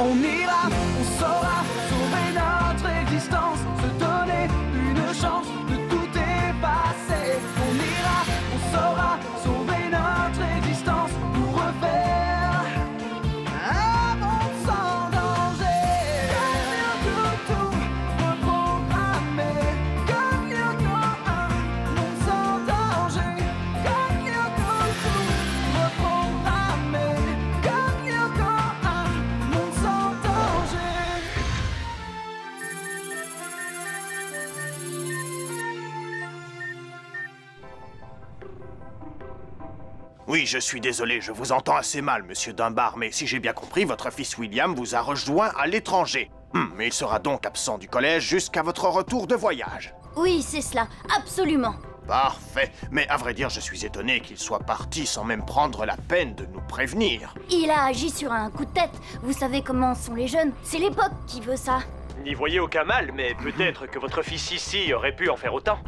On ira, on saura sauver notre existence, se donner une chance de tout effacer. On ira, on saura sauver notre existence pour refaire un monde sans danger. Tout reprogrammer, comme un monde sans danger. Comme tout reprogrammer, comme un monde sans danger. Oui, je suis désolé, je vous entends assez mal, monsieur Dunbar, mais si j'ai bien compris, votre fils William vous a rejoint à l'étranger. Mais il sera donc absent du collège jusqu'à votre retour de voyage. Oui, c'est cela, absolument. Parfait, mais à vrai dire, je suis étonné qu'il soit parti sans même prendre la peine de nous prévenir. Il a agi sur un coup de tête. Vous savez comment sont les jeunes. C'est l'époque qui veut ça. N'y voyez aucun mal, mais peut-être que votre fils ici aurait pu en faire autant.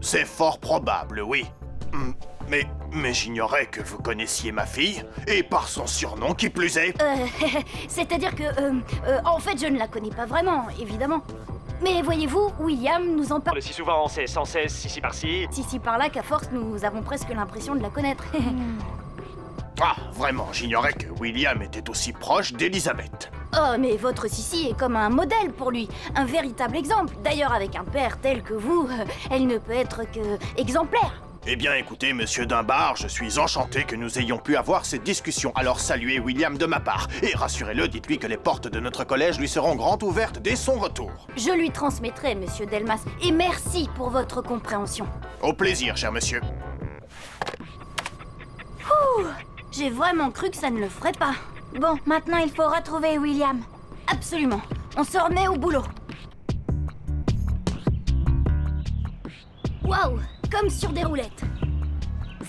C'est fort probable, oui. Mais j'ignorais que vous connaissiez ma fille, et par son surnom qui plus est. C'est-à-dire que... en fait, je ne la connais pas vraiment, évidemment. Mais voyez-vous, William nous en parle Si souvent, c'est sans cesse, ici par-ci. ici par-là qu'à force, nous avons presque l'impression de la connaître. Ah, vraiment, j'ignorais que William était aussi proche d'Elisabeth. Oh, mais votre Sissi est comme un modèle pour lui, un véritable exemple. D'ailleurs, avec un père tel que vous, elle ne peut être que exemplaire. Eh bien, écoutez, monsieur Dunbar, je suis enchanté que nous ayons pu avoir cette discussion. Alors saluez William de ma part. Et rassurez-le, dites-lui que les portes de notre collège lui seront grandes ouvertes dès son retour. Je lui transmettrai, monsieur Delmas, et merci pour votre compréhension. Au plaisir, cher monsieur. Ouh, j'ai vraiment cru que ça ne le ferait pas. Bon, maintenant il faut retrouver William. Absolument. On se remet au boulot. Waouh, comme sur des roulettes.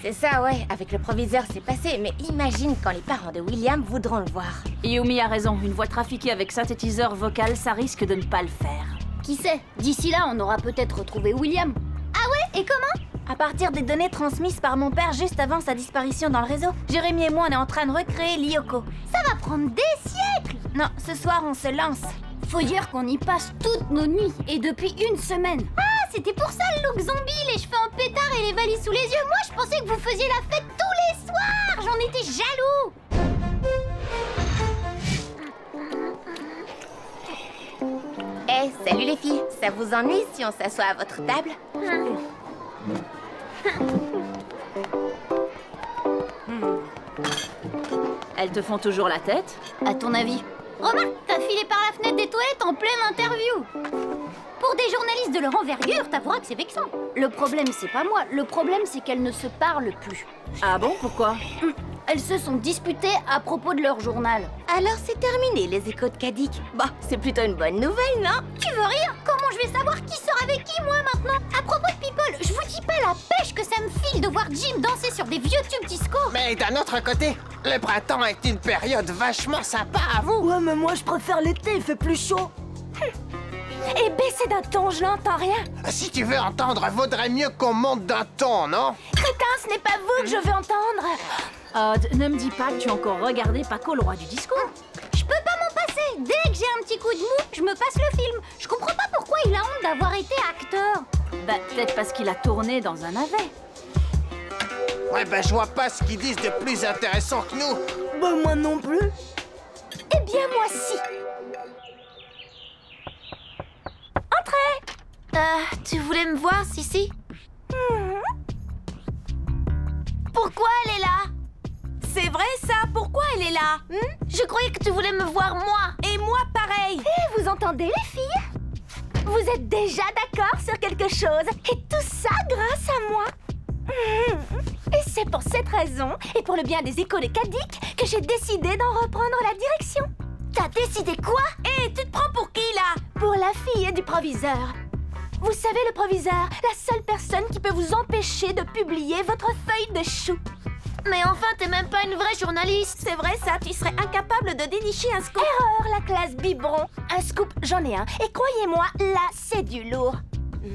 C'est ça, ouais. Avec le proviseur, c'est passé. Mais imagine quand les parents de William voudront le voir. Yumi a raison. Une voix trafiquée avec synthétiseur vocal, ça risque de ne pas le faire. Qui sait, d'ici là, on aura peut-être retrouvé William. Ah ouais, et comment? À partir des données transmises par mon père juste avant sa disparition dans le réseau, Jérémy et moi, on est en train de recréer l'Yoko. Ça va prendre des siècles. Non, ce soir, on se lance. Faut dire qu'on y passe toutes nos nuits, et depuis une semaine. Ah, c'était pour ça le look zombie, les cheveux en pétard et les valises sous les yeux. Moi, je pensais que vous faisiez la fête tous les soirs. J'en étais jaloux. Eh, salut les filles. Ça vous ennuie si on s'assoit à votre table? Elles te font toujours la tête? À ton avis? Remarque, t'as filé par la fenêtre des toilettes en pleine interview. Pour des journalistes de leur envergure, t'avoueras que c'est vexant. Le problème, c'est pas moi. Le problème, c'est qu'elles ne se parlent plus. Ah bon, pourquoi? Elles se sont disputées à propos de leur journal. Alors c'est terminé, les échos de Cadix. Bah, c'est plutôt une bonne nouvelle, non? Tu veux rire? Comment je vais savoir qui sort avec qui, moi, maintenant? À propos de People, je vous dis pas la pêche que ça me file de voir Jim danser sur des vieux tubes disco. Mais d'un autre côté, le printemps est une période vachement sympa à vous. Ouais, mais moi je préfère l'été, il fait plus chaud. Et baissez d'un ton, je n'entends rien. Si tu veux entendre, vaudrait mieux qu'on monte d'un ton, non? Crétin, ce n'est pas vous que je veux entendre. Ne me dis pas que tu as encore regardé Paco, le roi du disco. Je peux pas m'en passer. Dès que j'ai un petit coup de mou, je me passe le film. Je comprends pas pourquoi il a honte d'avoir été acteur. Bah, peut-être parce qu'il a tourné dans un navet. Ouais, ben je vois pas ce qu'ils disent de plus intéressant que nous. Bah moi non plus. Eh bien, moi si. Entrez. Tu voulais me voir, Sissi? Pourquoi elle est là? C'est vrai ça? Pourquoi elle est là? Je croyais que tu voulais me voir moi. Et moi, pareil. Et vous entendez, les filles? Vous êtes déjà d'accord sur quelque chose. Et tout ça grâce à moi. Et c'est pour cette raison, et pour le bien des échos de Cadix, que j'ai décidé d'en reprendre la direction. T'as décidé quoi? Et tu te prends pour qui, là? Pour la fille du proviseur. Vous savez, le proviseur, la seule personne qui peut vous empêcher de publier votre feuille de chou. Mais enfin, t'es même pas une vraie journaliste. C'est vrai ça, tu serais incapable de dénicher un scoop. Erreur, la classe biberon. Un scoop, j'en ai un. Et croyez-moi, là, c'est du lourd. Tout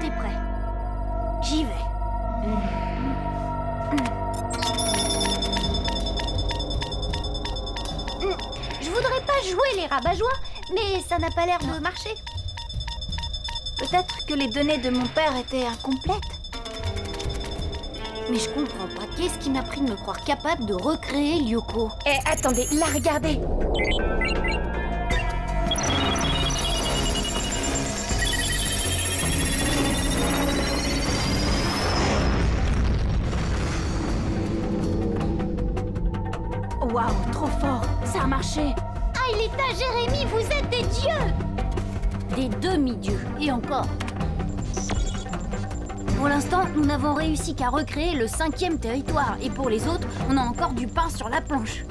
est prêt. J'y vais. Je voudrais pas jouer les rabat-joie, mais ça n'a pas l'air de marcher. Peut-être que les données de mon père étaient incomplètes. Mais je comprends pas. Qu'est-ce qui m'a pris de me croire capable de recréer Lyoko? Eh, attendez, là, regardez. Waouh, trop fort. Ça a marché. Aelita, Jérémy, vous êtes des dieux! Des demi-dieux, et encore. Pour l'instant, nous n'avons réussi qu'à recréer le 5e territoire. Et pour les autres, on a encore du pain sur la planche.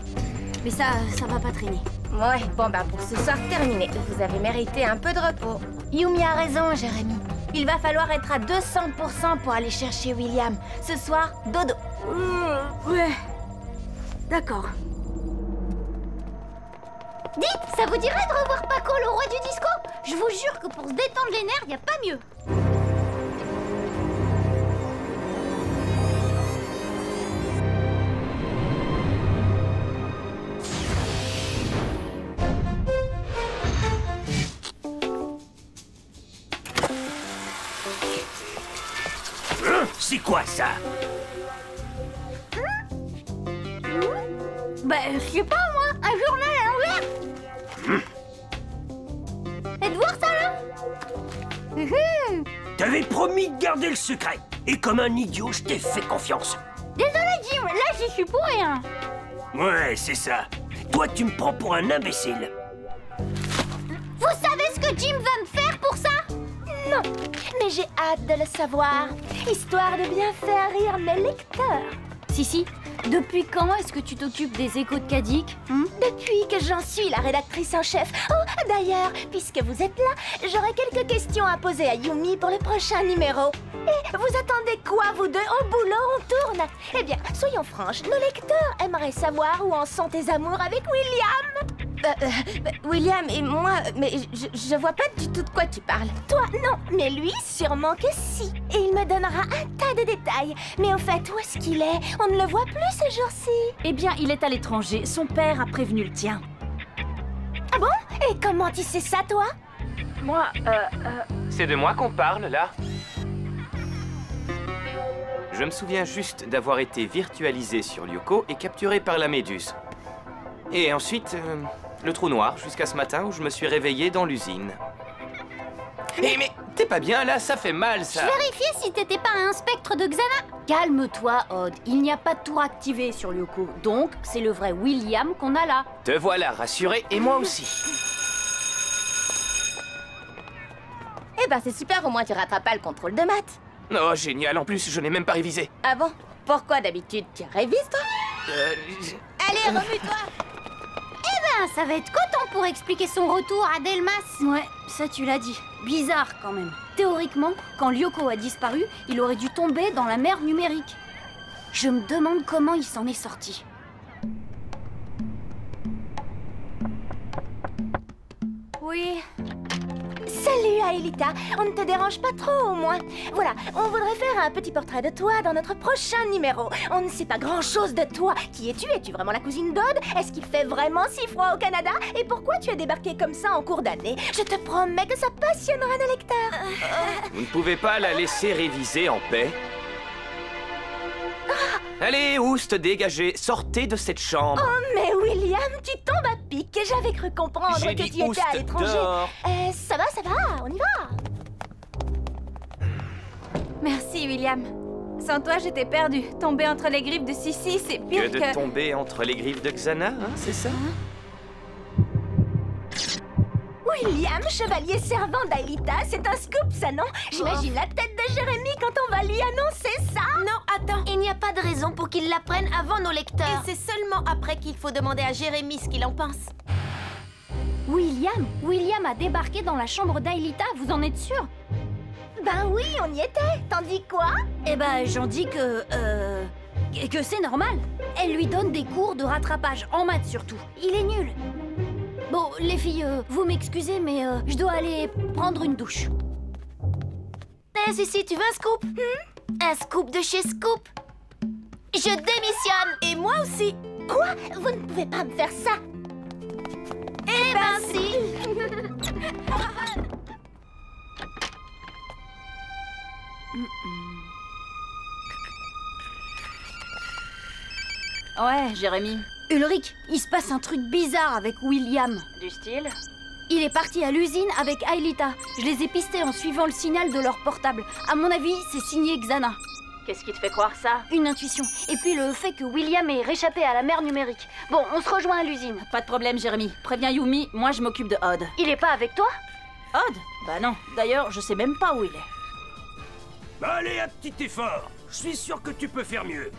Mais ça va pas traîner. Ouais, bon bah pour ce soir terminé. Vous avez mérité un peu de repos. Yumi a raison, Jérémy. Il va falloir être à 200% pour aller chercher William. Ce soir, dodo. Ouais. D'accord. Dites, ça vous dirait de revoir Paco, le roi du disco? Je vous jure que pour se détendre les nerfs, y a pas mieux. C'est quoi ça? Bah, je sais pas moi, un journal à l'envers. Faites voir ça là. T'avais promis de garder le secret. Et comme un idiot, je t'ai fait confiance. Désolé Jim, là j'y suis pour rien. Ouais, c'est ça. Toi, tu me prends pour un imbécile. Vous savez ce que Jim va me faire pour ça? Non, mais j'ai hâte de le savoir, histoire de bien faire rire mes lecteurs. Si, depuis quand est-ce que tu t'occupes des échos de Kadik? Depuis que j'en suis la rédactrice en chef. Oh, d'ailleurs, puisque vous êtes là, j'aurai quelques questions à poser à Yumi pour le prochain numéro. Et vous attendez quoi, vous deux? Au boulot, on tourne. Eh bien, soyons franches, nos lecteurs aimeraient savoir où en sont tes amours avec William. William et moi, mais je vois pas du tout de quoi tu parles. Toi, non, mais lui, sûrement que si. Et il me donnera un tas de détails. Mais au fait, où est-ce qu'il est? On ne le voit plus ces jours-ci. Eh bien, il est à l'étranger. Son père a prévenu le tien. Ah bon? Et comment tu sais ça, toi? Moi, C'est de moi qu'on parle, là? Je me souviens juste d'avoir été virtualisé sur Lyoko et capturé par la méduse. Et ensuite, le trou noir, jusqu'à ce matin où je me suis réveillé dans l'usine. Mais t'es pas bien, là? Ça fait mal, ça! Je vérifiais si t'étais pas un spectre de Xana. Calme-toi, Odd. Il n'y a pas de tour activé sur Lyoko. Donc, c'est le vrai William qu'on a là. Te voilà rassuré, et moi aussi. Eh ben, c'est super, au moins tu rateras pas le contrôle de maths. Oh, génial, en plus, je n'ai même pas révisé. Ah bon? Pourquoi d'habitude tu révises, toi? Allez, remue-toi! Ça va être content pour expliquer son retour à Delmas. Ouais, ça tu l'as dit. Bizarre quand même. Théoriquement, quand Lyoko a disparu, il aurait dû tomber dans la mer numérique. Je me demande comment il s'en est sorti. Oui. Salut Aelita, on ne te dérange pas trop au moins. Voilà, on voudrait faire un petit portrait de toi dans notre prochain numéro. On ne sait pas grand-chose de toi. Qui es-tu? Es-tu vraiment la cousine d'Odd? Est-ce qu'il fait vraiment si froid au Canada? Et pourquoi tu es débarqué comme ça en cours d'année? Je te promets que ça passionnera nos lecteurs. Vous ne pouvez pas la laisser réviser en paix? Allez, Oust, dégagez, sortez de cette chambre. Oh, mais William, tu tombes à pic. J'avais cru comprendre J'ai que dit tu étais Oust, à l'étranger. dehors. Ça va, on y va. Merci, William. Sans toi, j'étais perdue. Tomber entre les griffes de Sissi, c'est pire Que de tomber entre les griffes de Xana, hein, c'est ça? William, chevalier servant d'Aelita, c'est un scoop, ça, non? J'imagine la tête de Jérémy quand on va lui annoncer ça. Non, attends, il n'y a pas de raison pour qu'il l'apprenne avant nos lecteurs. Et c'est seulement après qu'il faut demander à Jérémy ce qu'il en pense. William a débarqué dans la chambre d'Aelita, vous en êtes sûr? Ben oui, on y était. T'en dis quoi? Eh ben, j'en dis que c'est normal. Elle lui donne des cours de rattrapage, en maths surtout. Il est nul. Bon, les filles, vous m'excusez, mais je dois aller prendre une douche. Eh, si, tu veux un scoop? Un scoop de chez Scoop? Je démissionne! Et moi aussi! Quoi? Vous ne pouvez pas me faire ça! Eh ben si! Ouais, Jérémy. Ulrich, il se passe un truc bizarre avec William. Du style? Il est parti à l'usine avec Aelita. Je les ai pistés en suivant le signal de leur portable. À mon avis, c'est signé Xana. Qu'est-ce qui te fait croire ça? Une intuition. Et puis le fait que William ait réchappé à la mer numérique. Bon, on se rejoint à l'usine. Pas de problème, Jérémy. Préviens Yumi, moi je m'occupe de Odd. Il est pas avec toi? Odd? Bah non. D'ailleurs, je sais même pas où il est. Allez, un petit effort. Je suis sûr que tu peux faire mieux.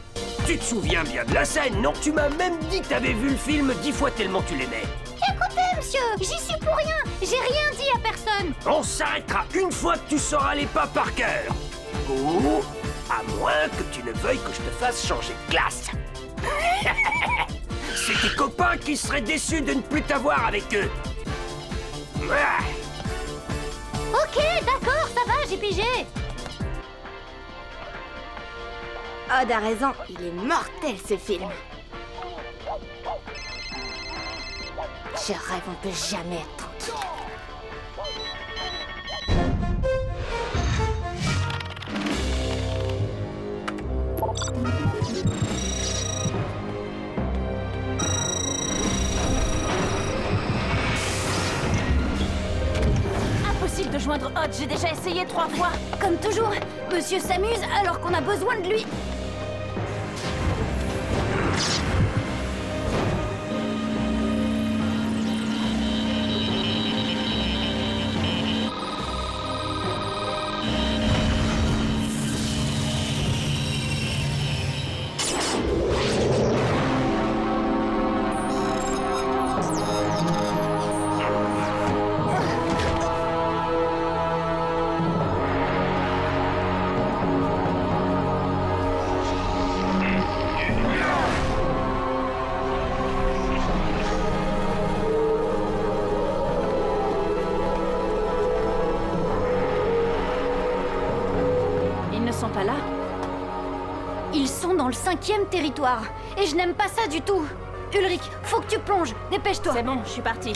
Tu te souviens bien de la scène, non? Tu m'as même dit que t'avais vu le film 10 fois tellement tu l'aimais. Écoutez, monsieur, j'y suis pour rien. J'ai rien dit à personne. On s'arrêtera une fois que tu sauras les pas par cœur. Ou à moins que tu ne veuilles que je te fasse changer de classe. C'est tes copains qui seraient déçus de ne plus t'avoir avec eux. Ok, d'accord, ça va, j'ai pigé. Odd a raison, il est mortel ce film. Je rêve, on peut jamais être tranquille. Impossible de joindre Odd, j'ai déjà essayé 3 fois. Comme toujours, monsieur s'amuse alors qu'on a besoin de lui. Pas là. Ils sont dans le 5e territoire. Et je n'aime pas ça du tout. Ulrich, faut que tu plonges. Dépêche-toi. C'est bon, je suis partie.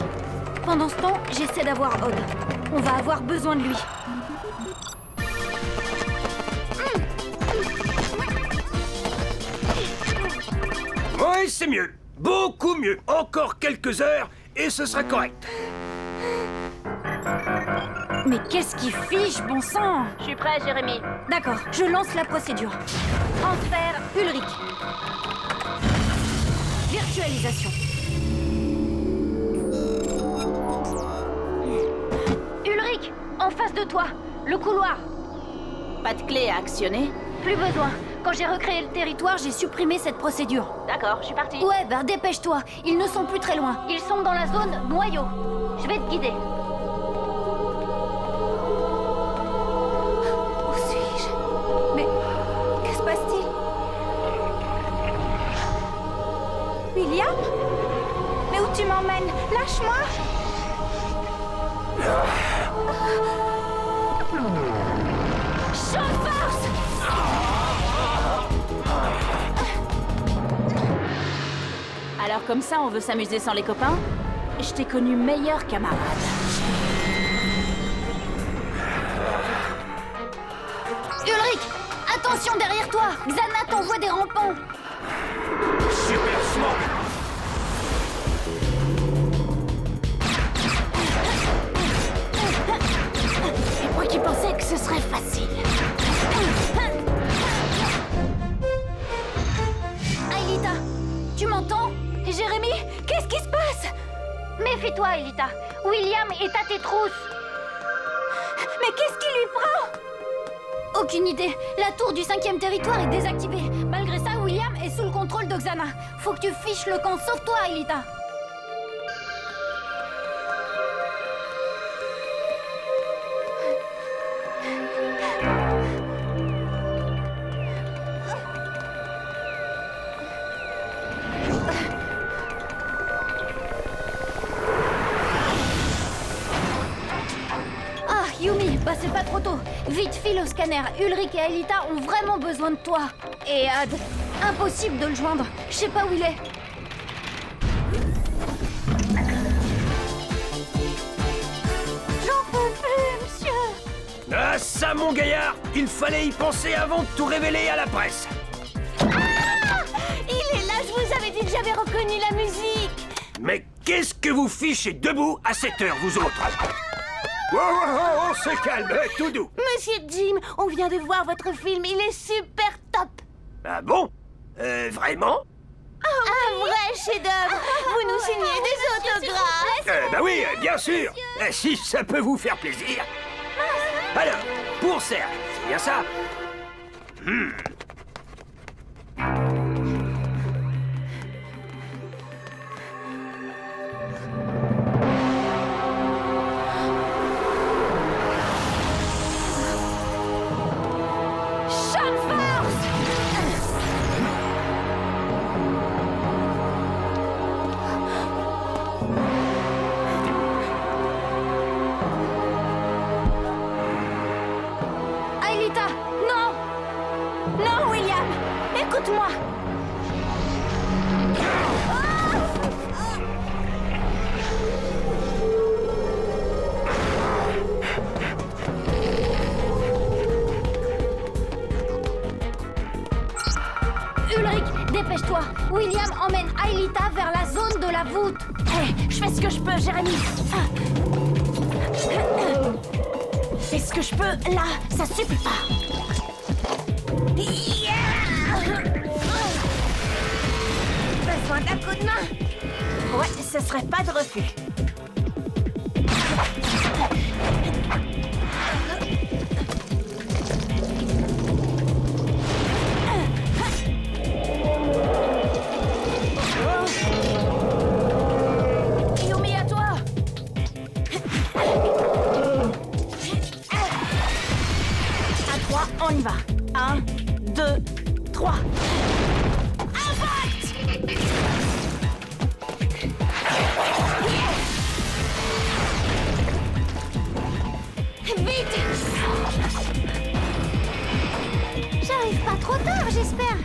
Pendant ce temps, j'essaie d'avoir Odd. On va avoir besoin de lui. Oui, c'est mieux. Beaucoup mieux. Encore quelques heures et ce sera correct. Mais qu'est-ce qui fiche, bon sang? Je suis prêt, Jérémy. D'accord, je lance la procédure. Transfert Ulrich. Virtualisation. Ulrich, en face de toi, le couloir. Pas de clé à actionner? Plus besoin. Quand j'ai recréé le territoire, j'ai supprimé cette procédure. D'accord, je suis partie. Ouais, ben dépêche-toi. Ils ne sont plus très loin. Ils sont dans la zone noyau. Je vais te guider. William? Mais où tu m'emmènes? Lâche-moi! Champ de force! Alors comme ça, on veut s'amuser sans les copains? Je t'ai connu meilleur camarade. Ulrich! Attention derrière toi! Xana t'envoie des rampants! Super smart. Et moi qui pensais que ce serait facile. Aelita, tu m'entends? Jérémy, qu'est-ce qui se passe? Méfie-toi, Aelita. William est à tes trousses. Mais qu'est-ce qui lui prend? Aucune idée. La tour du 5e territoire est désactivée. Malgré ça, William est sous le contrôle de Xana. Faut que tu fiches le camp. Sauve-toi, Aelita. c'est pas trop tôt. Vite, file au scanner. Ulrich et Aelita ont vraiment besoin de toi. Et Ad, impossible de le joindre. Je sais pas où il est. J'en peux plus, monsieur. Ah ça, mon gaillard, il fallait y penser avant de tout révéler à la presse. Il est là, je vous avais dit que j'avais reconnu la musique. Mais qu'est-ce que vous fichez debout à cette heure, vous autres? Oh, oh, oh, on se calme, tout doux. Monsieur Jim, on vient de voir votre film, il est super top. Ah bon? Vraiment? Un vrai chef-d'œuvre. Vous nous signez des autographes. Bah oui, bien sûr. Si ça peut vous faire plaisir. Alors, pour Serge, c'est bien ça? Aelita, non! Non, William, écoute-moi. Ulrich, dépêche-toi. William emmène Aelita vers la zone de la voûte. Hé, je fais ce que je peux, Jérémy. Fais ce que je peux, là, ça suffit pas. Besoin d'un coup de main. Ouais, ce serait pas de refus. Yumi, à toi. À 3, on y va. 1, 2, 3. Vite! J'arrive pas trop tard, j'espère.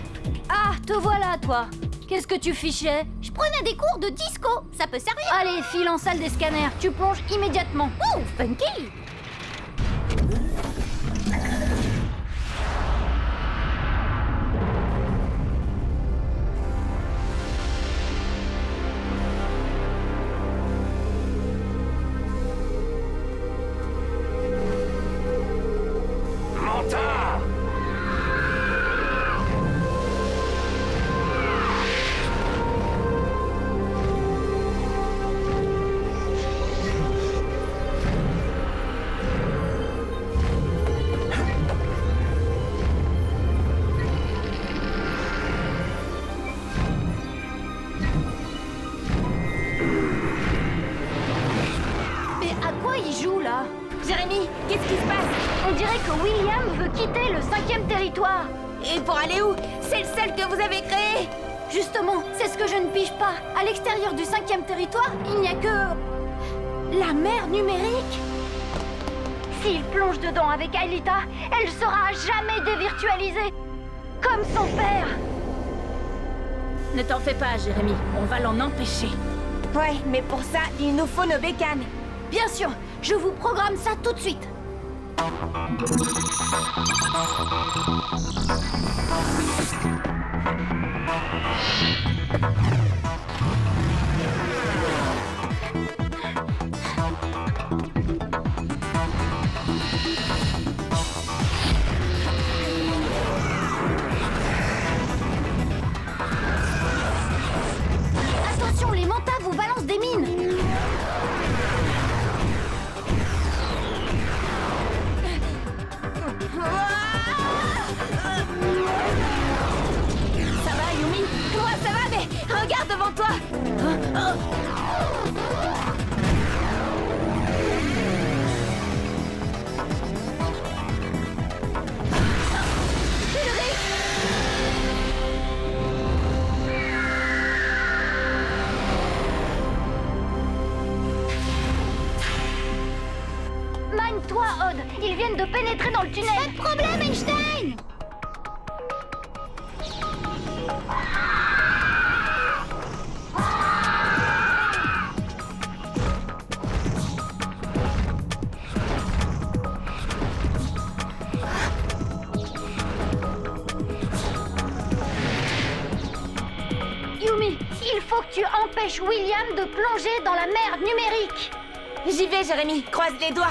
Ah, te voilà, toi. Qu'est-ce que tu fichais? Je prenais des cours de disco, ça peut servir. Allez, file en salle des scanners. Tu plonges immédiatement. Oh, funky. Menteur! Mais à quoi il joue, là? Jérémy, qu'est-ce qui se passe? On dirait que William veut quitter le 5e territoire. Et pour aller où? C'est celle que vous avez créée? Justement, c'est ce que je ne pige pas. À l'extérieur du 5e territoire, il n'y a que... la mer numérique. S'il plonge dedans avec Aelita, elle sera à jamais dévirtualisée. Comme son père. Ne t'en fais pas, Jérémy. On va l'en empêcher. Ouais, mais pour ça, il nous faut nos bécanes. Bien sûr, je vous programme ça tout de suite. Attention, les mantas vous balancent des mines. Ça va, Yumi? Moi, ça va, mais regarde! toi, Odd. Ils viennent de pénétrer dans le tunnel. Pas de problème, Einstein. Yumi, il faut que tu empêches William de plonger dans la mer numérique. J'y vais, Jérémy. Croise les doigts.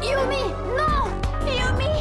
Yumi, non! Yumi!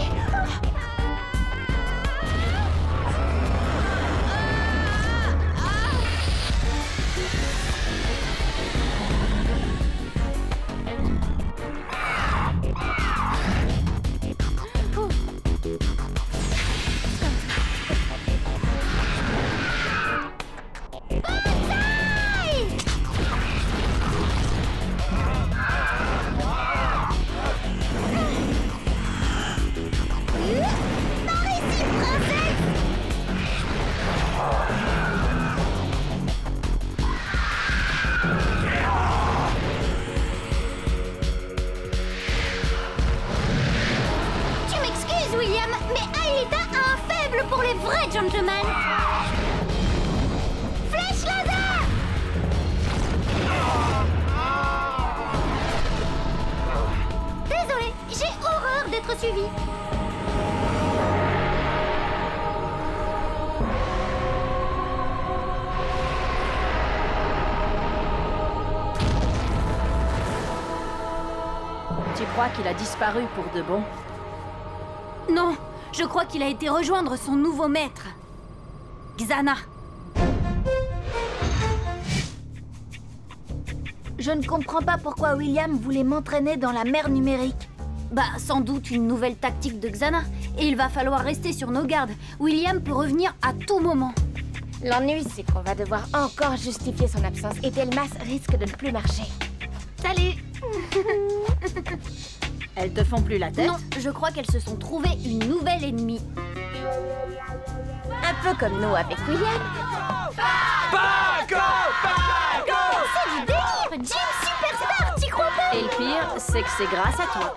Tu m'excuses, William, mais Aelita a un faible pour les vrais gentlemen. Flèche laser! Désolée, j'ai horreur d'être suivie. Tu crois qu'il a disparu pour de bon? Non, je crois qu'il a été rejoindre son nouveau maître, Xana. Je ne comprends pas pourquoi William voulait m'entraîner dans la mer numérique. Bah, sans doute une nouvelle tactique de Xana. Et il va falloir rester sur nos gardes. William peut revenir à tout moment. L'ennui, c'est qu'on va devoir encore justifier son absence et Delmas risque de ne plus marcher. Salut! Elles te font plus la tête? Non, je crois qu'elles se sont trouvées une nouvelle ennemie. Un peu comme nous avec William. Paco! Paco! C'est du délire! Jim Superstar, t'y crois pas? Et le pire, c'est que c'est grâce à toi.